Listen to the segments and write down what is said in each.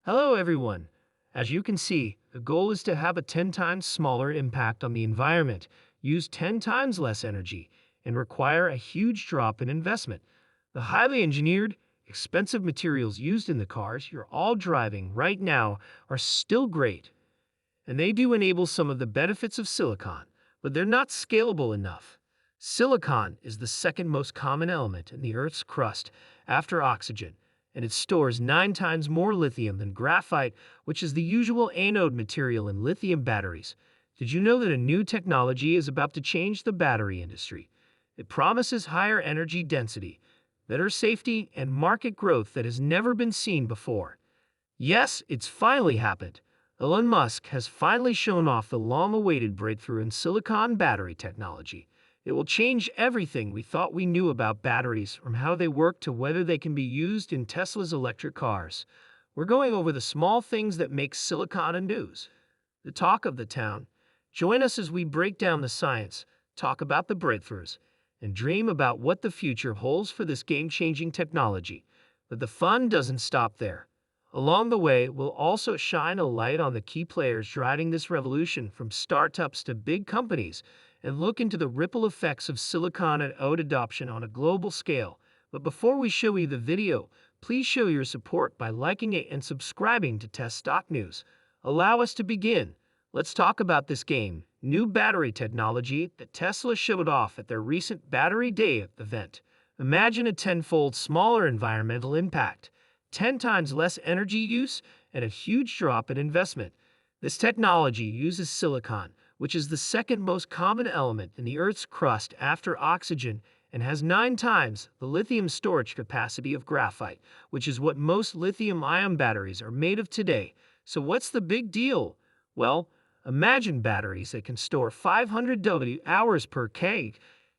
Hello, everyone. As you can see, the goal is to have a 10 times smaller impact on the environment, use 10 times less energy, and require a huge drop in investment. The highly engineered, expensive materials used in the cars you're all driving right now are still great, and they do enable some of the benefits of silicon, but they're not scalable enough. Silicon is the second most common element in the Earth's crust after oxygen, and it stores 9 times more lithium than graphite, which is the usual anode material in lithium batteries. Did you know that a new technology is about to change the battery industry? It promises higher energy density, better safety, and market growth that has never been seen before. Yes, it's finally happened. Elon Musk has finally shown off the long-awaited breakthrough in silicon battery technology. It will change everything we thought we knew about batteries, from how they work to whether they can be used in Tesla's electric cars. We're going over the small things that make silicon a news, the talk of the town. Join us as we break down the science, talk about the breakthroughs, and dream about what the future holds for this game-changing technology. But the fun doesn't stop there. Along the way, we'll also shine a light on the key players driving this revolution, from startups to big companies, and look into the ripple effects of silicon and ODE adoption on a global scale. But before we show you the video, please show your support by liking it and subscribing to Test Stock News. Allow us to begin. Let's talk about this new battery technology that Tesla showed off at their recent Battery Day event. Imagine a tenfold smaller environmental impact, 10 times less energy use, and a huge drop in investment. This technology uses silicon, which is the second most common element in the Earth's crust after oxygen, and has 9 times the lithium storage capacity of graphite, which is what most lithium-ion batteries are made of today. So what's the big deal? Well, imagine batteries that can store 500 hours per K,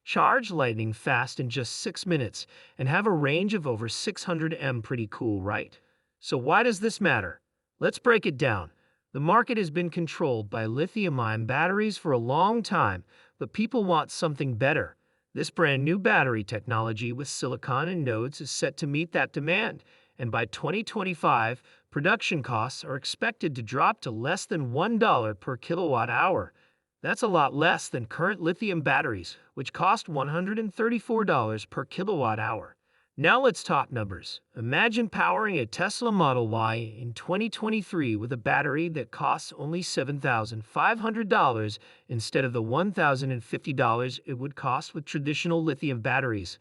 charge lightning fast in just 6 minutes, and have a range of over 600 m. Pretty cool, right? So why does this matter? Let's break it down. The market has been controlled by lithium-ion batteries for a long time, but people want something better. This brand new battery technology with silicon and nodes is set to meet that demand, and by 2025, production costs are expected to drop to less than $1 per kilowatt hour. That's a lot less than current lithium batteries, which cost $134 per kilowatt hour. Now let's talk numbers. Imagine powering a Tesla Model Y in 2023 with a battery that costs only $7,500 instead of the $1,050 it would cost with traditional lithium batteries.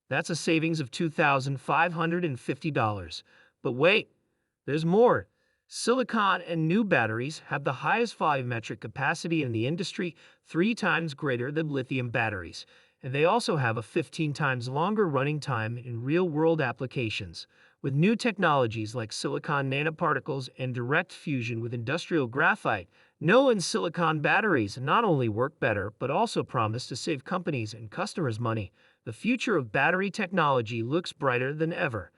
That's a savings of $2,550. But wait, there's more. Silicon and new batteries have the highest volumetric capacity in the industry, 3 times greater than lithium batteries, and they also have a 15 times longer running time in real-world applications. With new technologies like silicon nanoparticles and direct fusion with industrial graphite, and silicon batteries not only work better but also promise to save companies and customers money. The future of battery technology looks brighter than ever.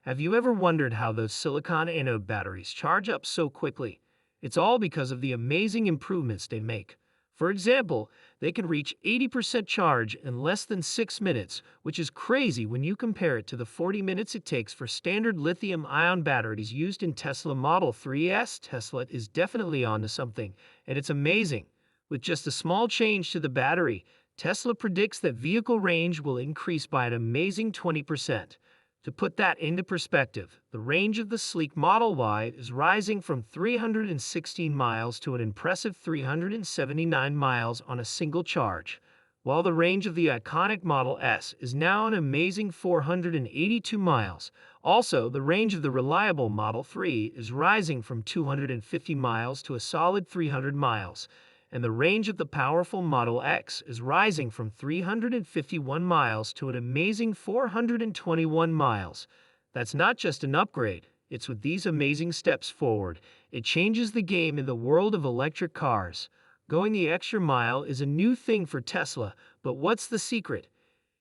Have you ever wondered how those silicon anode batteries charge up so quickly? It's all because of the amazing improvements they make. For example, they can reach 80% charge in less than 6 minutes, which is crazy when you compare it to the 40 minutes it takes for standard lithium-ion batteries used in Tesla Model 3s. Tesla is definitely onto something, and it's amazing. With just a small change to the battery, Tesla predicts that vehicle range will increase by an amazing 20%. To put that into perspective, the range of the sleek Model Y is rising from 316 miles to an impressive 379 miles on a single charge, while the range of the iconic Model S is now an amazing 482 miles. Also, the range of the reliable Model 3 is rising from 250 miles to a solid 300 miles, and the range of the powerful Model X is rising from 351 miles to an amazing 421 miles. That's not just an upgrade, it's with these amazing steps forward. It changes the game in the world of electric cars. Going the extra mile is a new thing for Tesla, but what's the secret?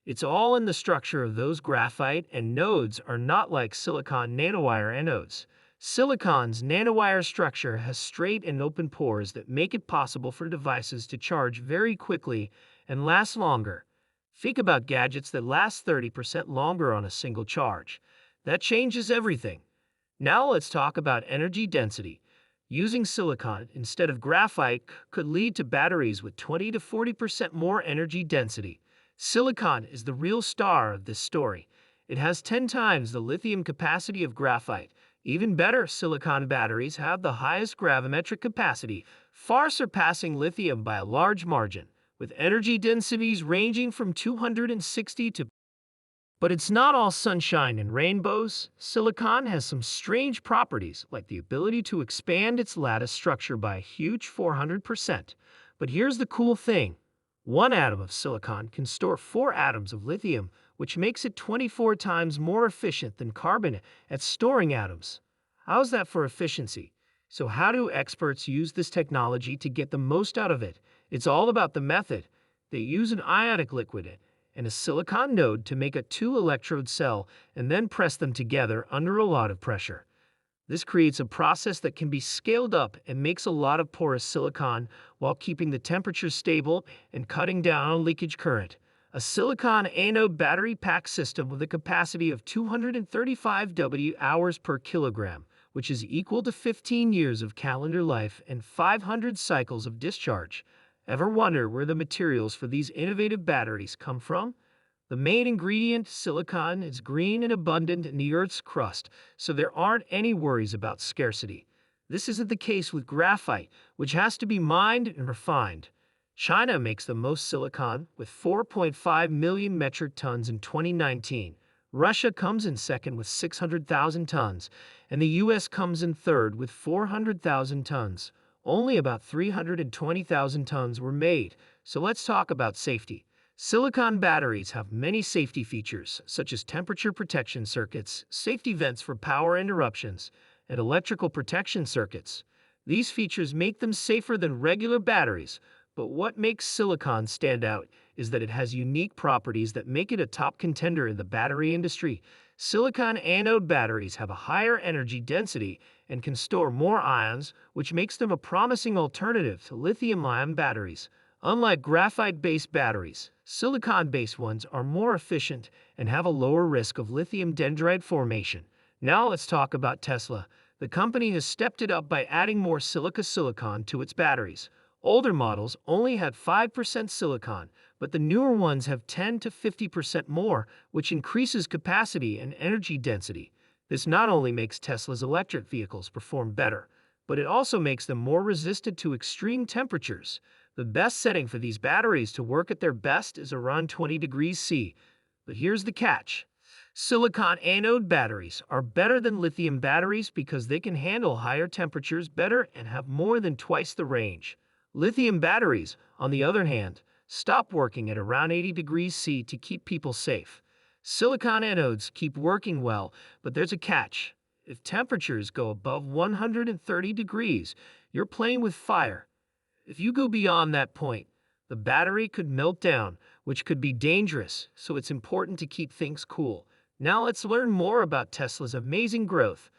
It's all in the structure of those graphite, and nodes are not like silicon nanowire anodes. Silicon's nanowire structure has straight and open pores that make it possible for devices to charge very quickly and last longer. Think about gadgets that last 30% longer on a single charge. That changes everything. Now let's talk about energy density. Using silicon instead of graphite could lead to batteries with 20 to 40% more energy density. Silicon is the real star of this story. It has 10 times the lithium capacity of graphite. Even better, silicon batteries have the highest gravimetric capacity, far surpassing lithium by a large margin, with energy densities ranging from 260 to. But it's not all sunshine and rainbows. Silicon has some strange properties, like the ability to expand its lattice structure by a huge 400%. But here's the cool thing. One atom of silicon can store 4 atoms of lithium, which makes it 24 times more efficient than carbon at storing atoms. How's that for efficiency? So how do experts use this technology to get the most out of it? It's all about the method. They use an ionic liquid and a silicon node to make a 2-electrode cell and then press them together under a lot of pressure. This creates a process that can be scaled up and makes a lot of porous silicon while keeping the temperature stable and cutting down on leakage current. A silicon anode battery pack system with a capacity of 235 Wh per kilogram, which is equal to 15 years of calendar life and 500 cycles of discharge. Ever wonder where the materials for these innovative batteries come from? The main ingredient, silicon, is green and abundant in the Earth's crust, so there aren't any worries about scarcity. This isn't the case with graphite, which has to be mined and refined. China makes the most silicon, with 4.5 million metric tons in 2019. Russia comes in second with 600,000 tons, and the US comes in third with 400,000 tons. Only about 320,000 tons were made, so let's talk about safety. Silicon batteries have many safety features, such as temperature protection circuits, safety vents for power interruptions, and electrical protection circuits. These features make them safer than regular batteries, but what makes silicon stand out is that it has unique properties that make it a top contender in the battery industry. Silicon anode batteries have a higher energy density and can store more ions, which makes them a promising alternative to lithium-ion batteries. Unlike graphite-based batteries, silicon-based ones are more efficient and have a lower risk of lithium dendrite formation. Now let's talk about Tesla. The company has stepped it up by adding more silica silicon to its batteries. Older models only had 5% silicon, but the newer ones have 10 to 50% more, which increases capacity and energy density. This not only makes Tesla's electric vehicles perform better, but it also makes them more resistant to extreme temperatures. The best setting for these batteries to work at their best is around 20 degrees C. But here's the catch. Silicon anode batteries are better than lithium batteries because they can handle higher temperatures better and have more than twice the range. Lithium batteries, on the other hand, stop working at around 80 degrees C to keep people safe. Silicon anodes keep working well, but there's a catch. If temperatures go above 130 degrees, you're playing with fire. If you go beyond that point, the battery could melt down, which could be dangerous, so it's important to keep things cool. Now let's learn more about Tesla's amazing growth.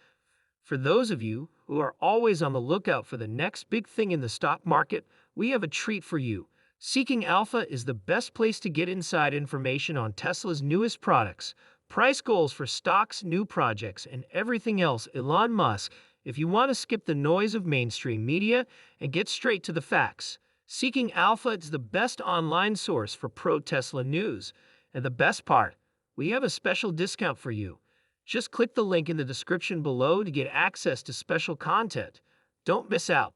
For those of you who are always on the lookout for the next big thing in the stock market, we have a treat for you. Seeking Alpha is the best place to get inside information on Tesla's newest products, price goals for stocks, new projects, and everything else Elon Musk. If you want to skip the noise of mainstream media and get straight to the facts, Seeking Alpha is the best online source for pro-Tesla news. And the best part, we have a special discount for you. Just click the link in the description below to get access to special content. Don't miss out.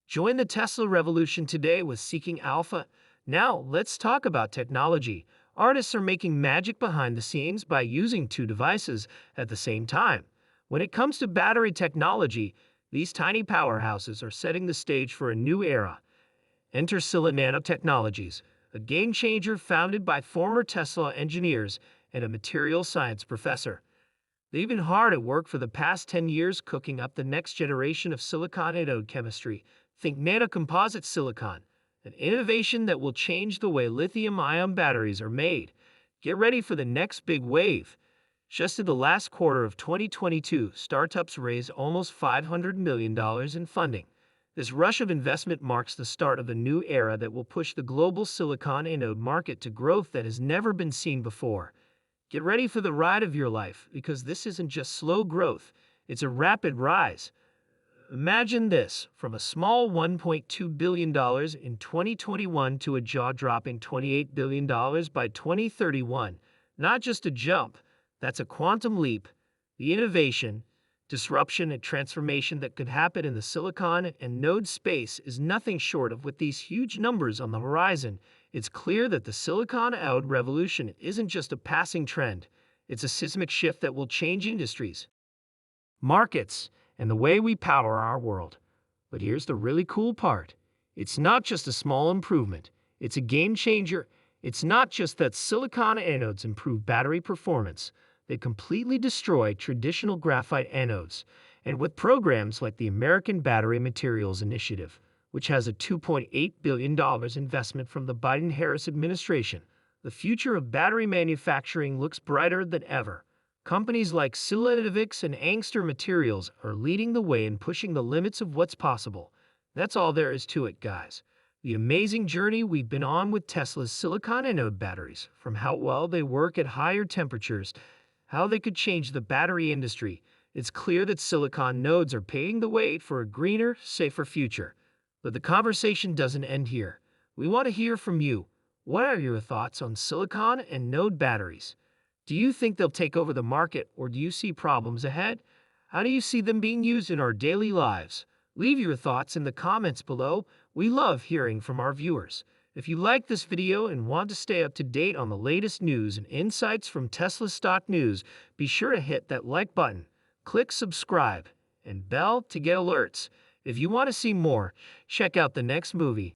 Join the Tesla revolution today with Seeking Alpha. Now, let's talk about technology. Artists are making magic behind the scenes by using 2 devices at the same time. When it comes to battery technology, these tiny powerhouses are setting the stage for a new era. Enter tsla nanotechnologies, a game-changer founded by former Tesla engineers and a materials science professor. They've been hard at work for the past 10 years cooking up the next generation of silicon anode chemistry. Think nanocomposite silicon, an innovation that will change the way lithium-ion batteries are made. Get ready for the next big wave. Just in the last quarter of 2022, startups raised almost $500 million in funding. This rush of investment marks the start of a new era that will push the global silicon anode market to growth that has never been seen before. Get ready for the ride of your life, because this isn't just slow growth, It's a rapid rise. Imagine this, from a small $1.2 billion in 2021 to a jaw-dropping $28 billion by 2031. Not just a jump, that's a quantum leap. The innovation, disruption, and transformation that could happen in the silicon and node space is nothing short of with these huge numbers on the horizon. It's clear that the silicon node revolution isn't just a passing trend. It's a seismic shift that will change industries, markets, and the way we power our world. But here's the really cool part. It's not just a small improvement. It's a game changer. It's not just that silicon anodes improve battery performance. They completely destroy traditional graphite anodes. And with programs like the American Battery Materials Initiative, which has a $2.8 billion investment from the Biden-Harris administration, the future of battery manufacturing looks brighter than ever. Companies like tsla and Angster Materials are leading the way in pushing the limits of what's possible. That's all there is to it, guys. The amazing journey we've been on with Tesla's silicon anode batteries, from how well they work at higher temperatures, how they could change the battery industry. It's clear that silicon nodes are paving the way for a greener, safer future. But the conversation doesn't end here. We want to hear from you. What are your thoughts on silicon and node batteries? Do you think they'll take over the market, or do you see problems ahead? How do you see them being used in our daily lives? Leave your thoughts in the comments below. We love hearing from our viewers. If you like this video and want to stay up to date on the latest news and insights from Tesla stock news, be sure to hit that like button, click subscribe, and bell to get alerts. If you want to see more, check out the next movie.